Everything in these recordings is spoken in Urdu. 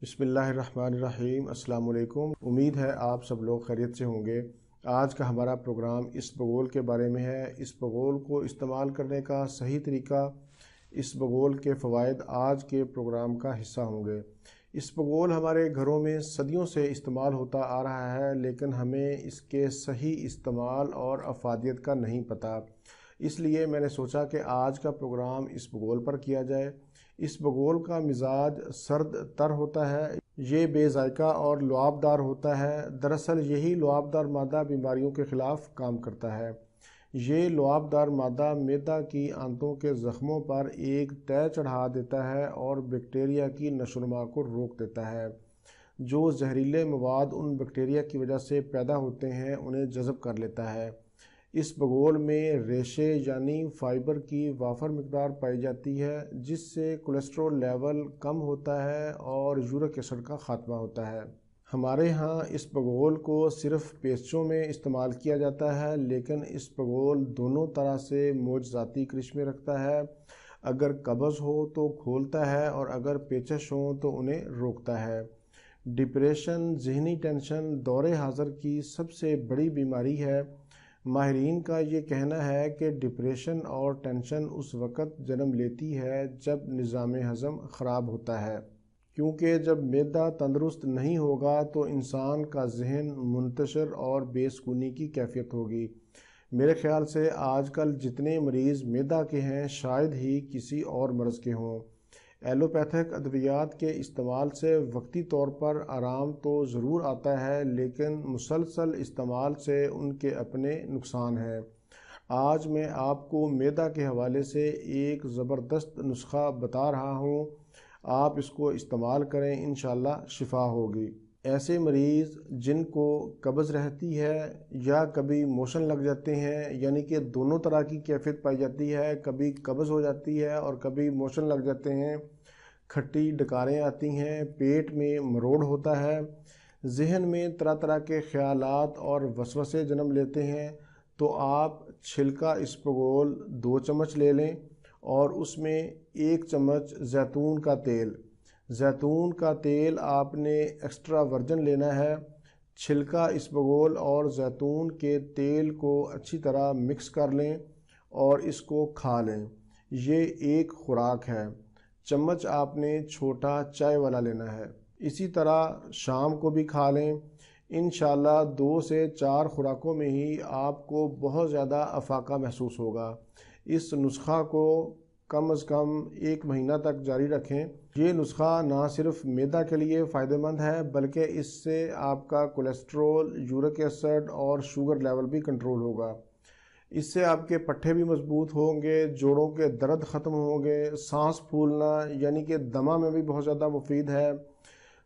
بسم اللہ الرحمن الرحیم۔ السلام علیکم۔ امید ہے آپ سب لوگ خیریت سے ہوں گے۔ آج کا ہمارا پروگرام اسبغول کے بارے میں ہے۔ اسبغول کو استعمال کرنے کا صحیح طریقہ، اسبغول کے فوائد آج کے پروگرام کا حصہ ہوں گے۔ اسبغول ہمارے گھروں میں صدیوں سے استعمال ہوتا آ رہا ہے، لیکن ہمیں اس کے صحیح استعمال اور افادیت کا نہیں پتہ۔ اس لیے میں نے سوچا کہ آج کا پروگرام اسبغول پر کیا جائے۔ اسبغول کا مزاج سرد تر ہوتا ہے۔ یہ بے ذائقہ اور لعاب دار ہوتا ہے۔ دراصل یہی لعاب دار مادہ بیماریوں کے خلاف کام کرتا ہے۔ یہ لعاب دار مادہ معدہ کی آنتوں کے زخموں پر ایک تہ چڑھا دیتا ہے اور بیکٹیریا کی نشو و نما کو روک دیتا ہے۔ جو زہریلے مواد ان بیکٹیریا کی وجہ سے پیدا ہوتے ہیں انہیں جذب کر لیتا ہے۔ اسبغول میں ریشے یعنی فائبر کی وافر مقدار پائی جاتی ہے، جس سے کولیسٹرول لیول کم ہوتا ہے اور یورک ایسڈ کا خاتمہ ہوتا ہے۔ ہمارے ہاں اسبغول کو صرف پیسٹوں میں استعمال کیا جاتا ہے، لیکن اسبغول دونوں طرح سے معجزاتی کرشمے رکھتا ہے۔ اگر قبض ہو تو کھولتا ہے اور اگر پیچش ہوں تو انہیں روکتا ہے۔ ڈپریشن، ذہنی ٹینشن دور حاضر کی سب سے بڑی بیماری ہے۔ ماہرین کا یہ کہنا ہے کہ ڈپریشن اور ٹینشن اس وقت جنم لیتی ہے جب نظام ہضم خراب ہوتا ہے، کیونکہ جب معدہ تندرست نہیں ہوگا تو انسان کا ذہن منتشر اور بے سکونی کی کیفیت ہوگی۔ میرے خیال سے آج کل جتنے مریض معدہ کے ہیں شاید ہی کسی اور مرض کے ہوں۔ ایلوپیتھک ادویات کے استعمال سے وقتی طور پر آرام تو ضرور آتا ہے، لیکن مسلسل استعمال سے ان کے اپنے نقصان ہیں۔ آج میں آپ کو معدہ کے حوالے سے ایک زبردست نسخہ بتا رہا ہوں، آپ اس کو استعمال کریں، انشاءاللہ شفا ہوگی۔ ایسے مریض جن کو قبض رہتی ہے یا کبھی موشن لگ جاتے ہیں، یعنی کہ دونوں طرح کی کیفیت پائی جاتی ہے، کبھی قبض ہو جاتی ہے اور کبھی موشن لگ جاتے ہیں، کھٹی ڈکاریں آتی ہیں، پیٹ میں مروڑ ہوتا ہے، ذہن میں طرح طرح کے خیالات اور وسوسے جنم لیتے ہیں، تو آپ چھلکا اسبغول 2 چمچ لے لیں اور اس میں 1 چمچ زیتون کا تیل۔ زیتون کا تیل آپ نے ایکسٹرا ورجن لینا ہے۔ چھلکا اسبغول اور زیتون کے تیل کو اچھی طرح مکس کر لیں اور اس کو کھا لیں۔ یہ ایک خوراک ہے۔ چمچ آپ نے چھوٹا چائے والا لینا ہے۔ اسی طرح شام کو بھی کھا لیں۔ انشاءاللہ 2 سے 4 خوراکوں میں ہی آپ کو بہت زیادہ افاقہ محسوس ہوگا۔ اس نسخہ کو کم از کم 1 مہینہ تک جاری رکھیں۔ یہ نسخہ نہ صرف معدہ کے لیے فائدہ مند ہے، بلکہ اس سے آپ کا کولیسٹرول، یورک ایسڈ اور شوگر لیول بھی کنٹرول ہوگا۔ اس سے آپ کے پٹھے بھی مضبوط ہوں گے، جوڑوں کے درد ختم ہوں گے، سانس پھولنا یعنی کہ دمہ میں بھی بہت زیادہ مفید ہے۔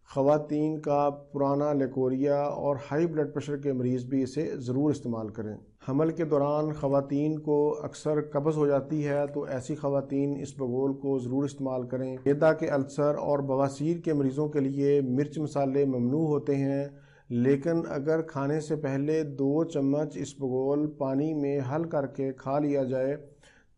خواتین کا پرانا لیکوریا اور ہائی بلڈ پریشر کے مریض بھی اسے ضرور استعمال کریں۔ حمل کے دوران خواتین کو اکثر قبض ہو جاتی ہے، تو ایسی خواتین اسبغول کو ضرور استعمال کریں۔ معدہ کے السر اور بواسیر کے مریضوں کے لیے مرچ مسالے ممنوع ہوتے ہیں، لیکن اگر کھانے سے پہلے 2 چمچ اسبغول پانی میں حل کر کے کھا لیا جائے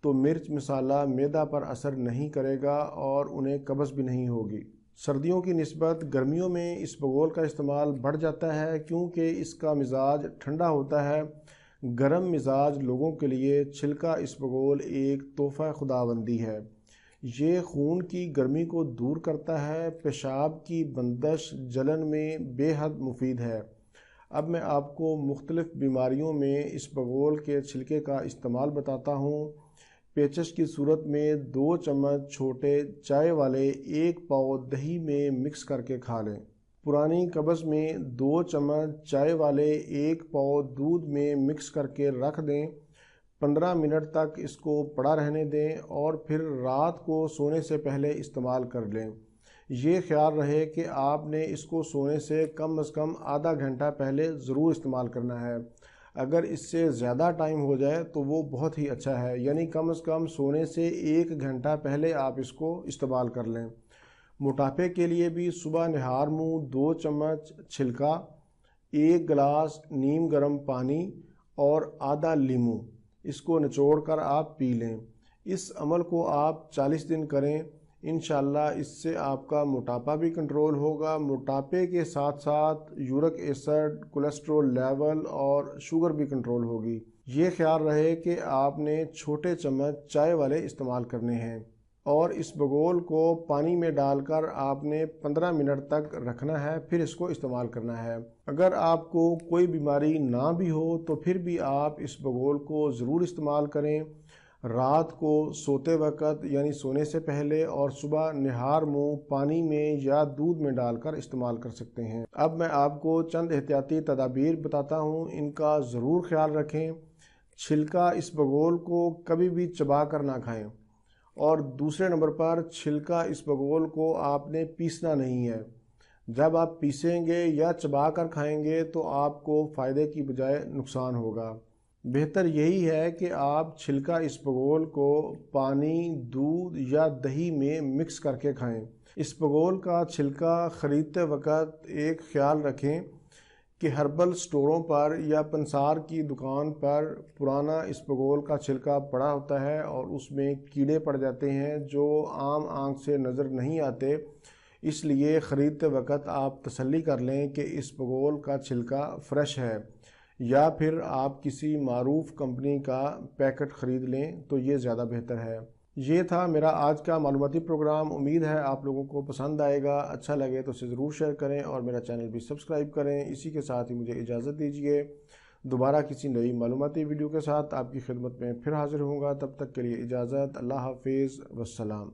تو مرچ مسالہ معدہ پر اثر نہیں کرے گا اور انہیں قبض بھی نہیں ہوگی۔ سردیوں کی نسبت گرمیوں میں اسبغول کا استعمال بڑھ جاتا ہے، کیونکہ اس کا مزاج ٹھنڈا ہوتا ہے۔ گرم مزاج لوگوں کے لیے چھلکا اسبغول ایک تحفہ خداوندی ہے۔ یہ خون کی گرمی کو دور کرتا ہے، پیشاب کی بندش، جلن میں بے حد مفید ہے۔ اب میں آپ کو مختلف بیماریوں میں اسبغول کے چھلکے کا استعمال بتاتا ہوں۔ پیچش کی صورت میں 2 چمچ چھوٹے چائے والے 1 پاؤ دہی میں مکس کر کے کھا لیں۔ پرانی قبض میں 2 چمچ چائے والے 1 پاؤ دودھ میں مکس کر کے رکھ دیں۔ 15 منٹ تک اس کو پڑا رہنے دیں اور پھر رات کو سونے سے پہلے استعمال کر لیں۔ یہ خیال رہے کہ آپ نے اس کو سونے سے کم از کم آدھا گھنٹہ پہلے ضرور استعمال کرنا ہے۔ اگر اس سے زیادہ ٹائم ہو جائے تو وہ بہت ہی اچھا ہے، یعنی کم از کم سونے سے 1 گھنٹہ پہلے آپ اس کو استعمال کر لیں۔ موٹاپے کے لیے بھی صبح نہار منہ 2 چمچ چھلکا، 1 گلاس نیم گرم پانی اور آدھا لیمو، اس کو نچوڑ کر آپ پی لیں۔ اس عمل کو آپ 40 دن کریں، انشاءاللہ اس سے آپ کا موٹاپا بھی کنٹرول ہوگا، موٹاپے کے ساتھ ساتھ یورک ایسڈ، کولیسٹرول لیول اور شوگر بھی کنٹرول ہوگی۔ یہ خیال رہے کہ آپ نے چھوٹے چمچ چائے والے استعمال کرنے ہیں، اور اس بگول کو پانی میں ڈال کر آپ نے 15 منٹ تک رکھنا ہے، پھر اس کو استعمال کرنا ہے۔ اگر آپ کو کوئی بیماری نہ بھی ہو تو پھر بھی آپ اس بگول کو ضرور استعمال کریں، رات کو سوتے وقت یعنی سونے سے پہلے، اور صبح نہار منہ پانی میں یا دودھ میں ڈال کر استعمال کر سکتے ہیں۔ اب میں آپ کو چند احتیاطی تدابیر بتاتا ہوں، ان کا ضرور خیال رکھیں۔ چھلکا اس بگول کو کبھی بھی چبا کر نہ کھائیں، اور دوسرے نمبر پر چھلکا اس بگول کو آپ نے پیسنا نہیں ہے۔ جب آپ پیسیں گے یا چبا کر کھائیں گے تو آپ کو فائدے کی بجائے نقصان ہوگا۔ بہتر یہی ہے کہ آپ چھلکا اس بگول کو پانی، دودھ یا دہی میں مکس کر کے کھائیں۔ اس بگول کا چھلکا خریدتے وقت ایک خیال رکھیں کہ ہربل سٹوروں پر یا پنسار کی دکان پر پرانا اس بگول کا چھلکا پڑا ہوتا ہے، اور اس میں کیڑے پڑ جاتے ہیں جو عام آنکھ سے نظر نہیں آتے۔ اس لیے خریدتے وقت آپ تسلی کر لیں کہ اس بگول کا چھلکا فریش ہے، یا پھر آپ کسی معروف کمپنی کا پیکٹ خرید لیں تو یہ زیادہ بہتر ہے۔ یہ تھا میرا آج کا معلوماتی پروگرام۔ امید ہے آپ لوگوں کو پسند آئے گا۔ اچھا لگے تو اسے ضرور شیئر کریں اور میرا چینل بھی سبسکرائب کریں۔ اسی کے ساتھ ہی مجھے اجازت دیجیے، دوبارہ کسی نئی معلوماتی ویڈیو کے ساتھ آپ کی خدمت میں پھر حاضر ہوں گا۔ تب تک کے لیے اجازت، اللہ حافظ، والسلام۔